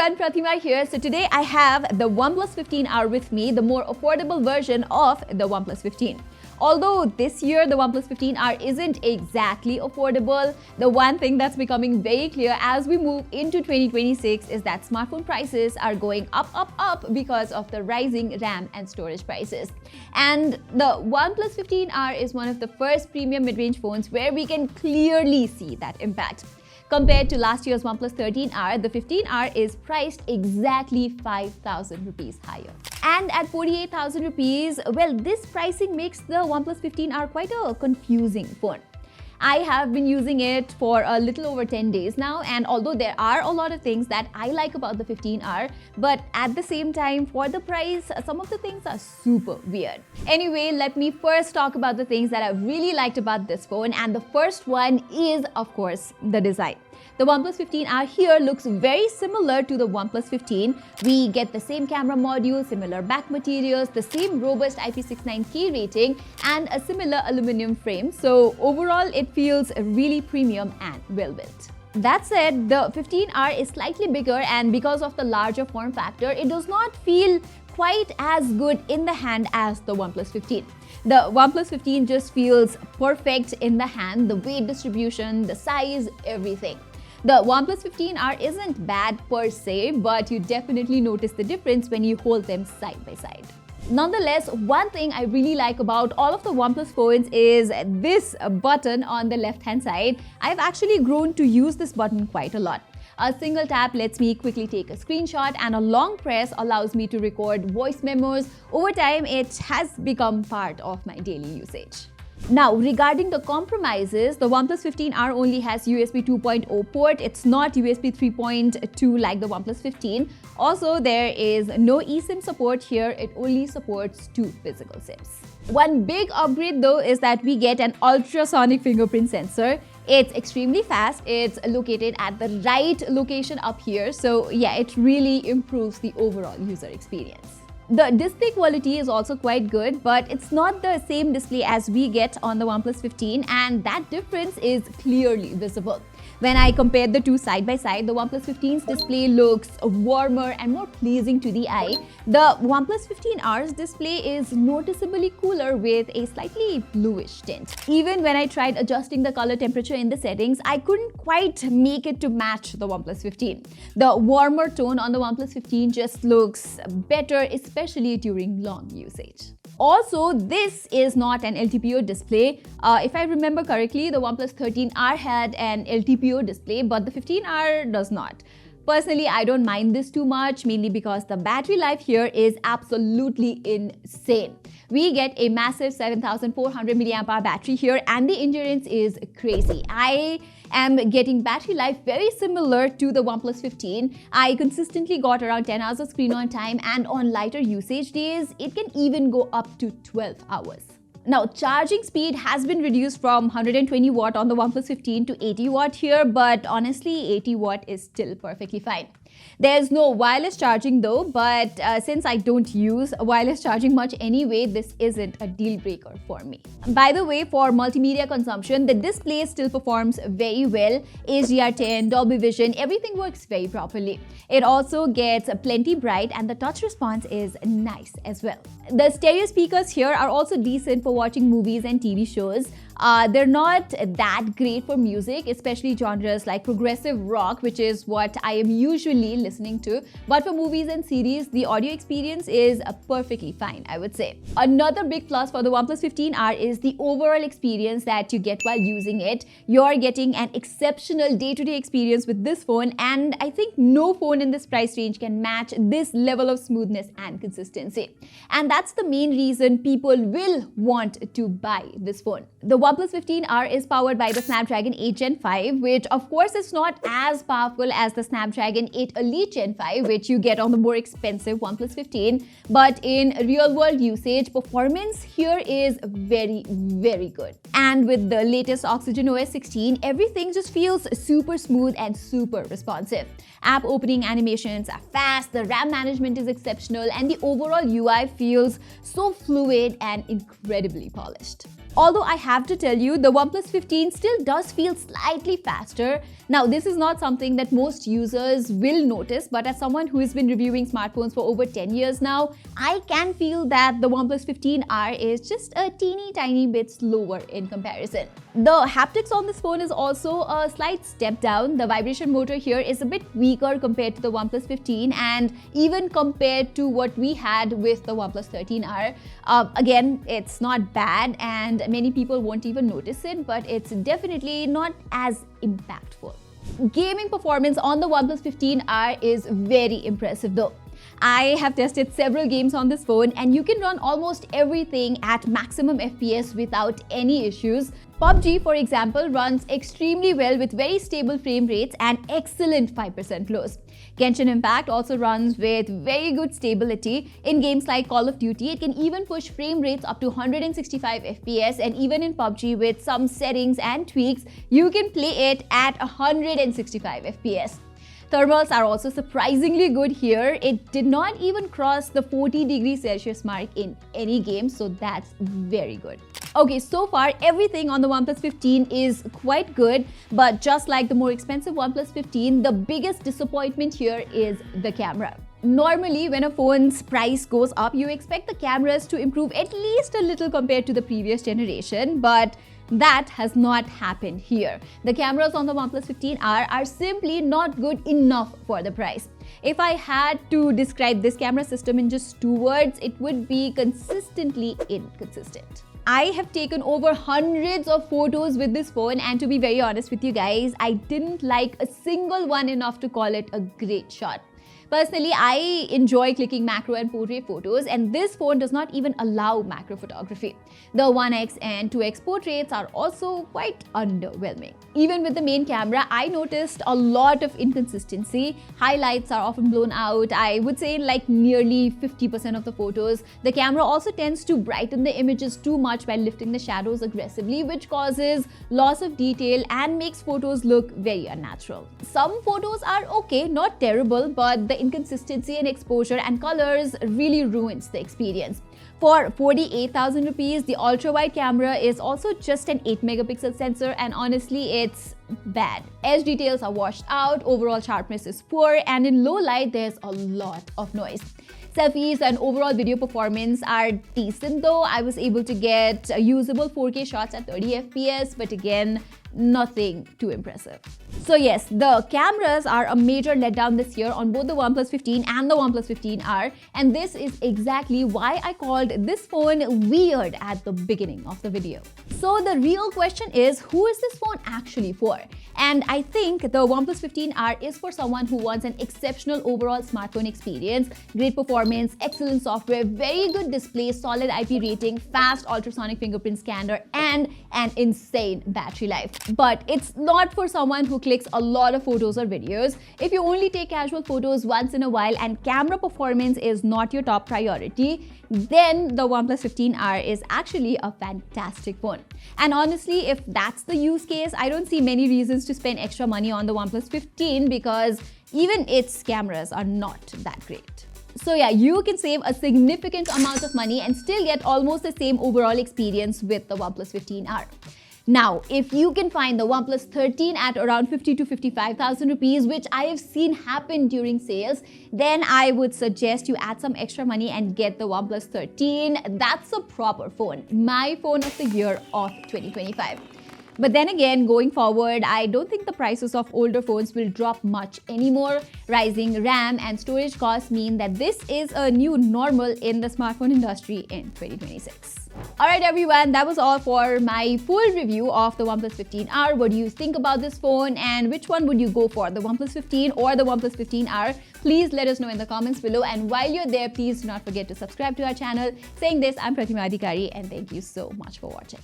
everyone, Pratima here. So today I have the OnePlus 15R with me, the more affordable version of the OnePlus 15. Although this year the OnePlus 15R isn't exactly affordable, the one thing that's becoming very clear as we move into 2026 is that smartphone prices are going up because of the rising RAM and storage prices. And the OnePlus 15R is one of the first premium mid-range phones where we can clearly see that impact. Compared to last year's OnePlus 13R, the 15R is priced exactly 5,000 rupees higher. And at 48,000 rupees, well, this pricing makes the OnePlus 15R quite a confusing phone. I have been using it for a little over 10 days now, and although there are a lot of things that I like about the 15R, but at the same time, for the price, some of the things are super weird. Anyway, let me first talk about the things that I really liked about this phone, and the first one is, of course, the design. The OnePlus 15R here looks very similar to the OnePlus 15. We get the same camera module, similar back materials, the same robust IP69 key rating, and a similar aluminum frame. So overall, it feels really premium and well built. That said, the 15R is slightly bigger, and because of the larger form factor, it does not feel quite as good in the hand as the OnePlus 15. The OnePlus 15 just feels perfect in the hand, the weight distribution, the size, everything. The OnePlus 15R isn't bad per se, but you definitely notice the difference when you hold them side by side. Nonetheless, one thing I really like about all of the OnePlus phones is this button on the left-hand side. I've actually grown to use this button quite a lot. A single tap lets me quickly take a screenshot, and a long press allows me to record voice memos. Over time, it has become part of my daily usage. Now, regarding the compromises, the OnePlus 15R only has USB 2.0 port. It's not USB 3.2 like the OnePlus 15. Also, there is no eSIM support here. It only supports 2 physical SIMs. One big upgrade though is that we get an ultrasonic fingerprint sensor. It's extremely fast. It's located at the right location up here. So yeah, it really improves the overall user experience. The display quality is also quite good, but it's not the same display as we get on the OnePlus 15, and that difference is clearly visible. When I compare the two side by side, the OnePlus 15's display looks warmer and more pleasing to the eye. The OnePlus 15R's display is noticeably cooler with a slightly bluish tint. Even when I tried adjusting the color temperature in the settings, I couldn't quite make it to match the OnePlus 15. The warmer tone on the OnePlus 15 just looks better, especially during long usage. Also, this is not an LTPO display. If I remember correctly, the OnePlus 13R had an LTPO display, but the 15R does not. Personally, I don't mind this too much, mainly because the battery life here is absolutely insane. We get a massive 7400 mAh battery here, and the endurance is crazy. I am getting battery life very similar to the OnePlus 15. I consistently got around 10 hours of screen on time, and on lighter usage days, it can even go up to 12 hours. Now, charging speed has been reduced from 120 watt on the OnePlus 15 to 80 watt here, but honestly, 80 watt is still perfectly fine. There's no wireless charging though, but since I don't use wireless charging much anyway, this isn't a deal breaker for me. By the way, for multimedia consumption, the display still performs very well. HDR10, Dolby Vision, everything works very properly. It also gets plenty bright, and the touch response is nice as well. The stereo speakers here are also decent for watching movies and TV shows. They're not that great for music, especially genres like progressive rock, which is what I am usually listening to. But for movies and series, the audio experience is perfectly fine, I would say. Another big plus for the OnePlus 15R is the overall experience that you get while using it. You're getting an exceptional day-to-day experience with this phone, and I think no phone in this price range can match this level of smoothness and consistency. And that's the main reason people will want to buy this phone. The OnePlus 15R is powered by the Snapdragon 8 Gen 5, which of course is not as powerful as the Snapdragon 8 Elite Gen 5, which you get on the more expensive OnePlus 15. But in real-world usage, performance here is very, very good. And with the latest Oxygen OS 16, everything just feels super smooth and super responsive. App opening animations are fast, the RAM management is exceptional, and the overall UI feels so fluid and incredibly polished. Although I have to tell you, the OnePlus 15 still does feel slightly faster. Now, this is not something that most users will notice, but as someone who has been reviewing smartphones for over 10 years now, I can feel that the OnePlus 15R is just a teeny tiny bit slower in comparison. The haptics on this phone is also a slight step down. The vibration motor here is a bit weaker compared to the OnePlus 15 and even compared to what we had with the OnePlus 13R. Again, it's not bad and many people won't even notice it, but it's definitely not as impactful. Gaming performance on the OnePlus 15R is very impressive though. I have tested several games on this phone and you can run almost everything at maximum FPS without any issues. PUBG, for example, runs extremely well with very stable frame rates and excellent 5% lows. Genshin Impact also runs with very good stability. In games like Call of Duty, it can even push frame rates up to 165 FPS, and even in PUBG with some settings and tweaks, you can play it at 165 FPS. Thermals are also surprisingly good here. It did not even cross the 40 degrees Celsius mark in any game, so that's very good. Okay, so far everything on the OnePlus 15 is quite good, but just like the more expensive OnePlus 15, the biggest disappointment here is the camera. Normally, when a phone's price goes up, you expect the cameras to improve at least a little compared to the previous generation, but that has not happened here. The cameras on the OnePlus 15R are simply not good enough for the price. If I had to describe this camera system in just two words, it would be consistently inconsistent. I have taken over hundreds of photos with this phone, and to be very honest with you guys, I didn't like a single one enough to call it a great shot. Personally, I enjoy clicking macro and portrait photos, and this phone does not even allow macro photography. The 1x and 2x portraits are also quite underwhelming. Even with the main camera, I noticed a lot of inconsistency. Highlights are often blown out, I would say like nearly 50% of the photos. The camera also tends to brighten the images too much by lifting the shadows aggressively, which causes loss of detail and makes photos look very unnatural. Some photos are okay, not terrible, but the inconsistency in exposure and colors really ruins the experience. For 48,000 rupees, the ultra-wide camera is also just an 8 megapixel sensor, and honestly, it's bad. Edge details are washed out, overall sharpness is poor, and in low light, there's a lot of noise. Selfies and overall video performance are decent though. I was able to get usable 4K shots at 30 FPS, but again, nothing too impressive. So yes, the cameras are a major letdown this year on both the OnePlus 15 and the OnePlus 15R, and this is exactly why I called this phone weird at the beginning of the video. So the real question is, who is this phone actually for? And I think the OnePlus 15R is for someone who wants an exceptional overall smartphone experience, great performance, excellent software, very good display, solid IP rating, fast ultrasonic fingerprint scanner, and an insane battery life. But it's not for someone who clicks a lot of photos or videos. If you only take casual photos once in a while and camera performance is not your top priority, then the OnePlus 15R is actually a fantastic phone. And honestly, if that's the use case, I don't see many reasons to spend extra money on the OnePlus 15 because even its cameras are not that great. So yeah, you can save a significant amount of money and still get almost the same overall experience with the OnePlus 15R. Now, if you can find the OnePlus 13 at around 50 to 55,000 rupees, which I have seen happen during sales, then I would suggest you add some extra money and get the OnePlus 13. That's a proper phone. My phone of the year of 2025. But then again, going forward, I don't think the prices of older phones will drop much anymore. Rising RAM and storage costs mean that this is a new normal in the smartphone industry in 2026. Alright everyone, that was all for my full review of the OnePlus 15R. What do you think about this phone and which one would you go for, the OnePlus 15 or the OnePlus 15R? Please let us know in the comments below, and while you're there, please do not forget to subscribe to our channel. Saying this, I'm Pratima and thank you so much for watching.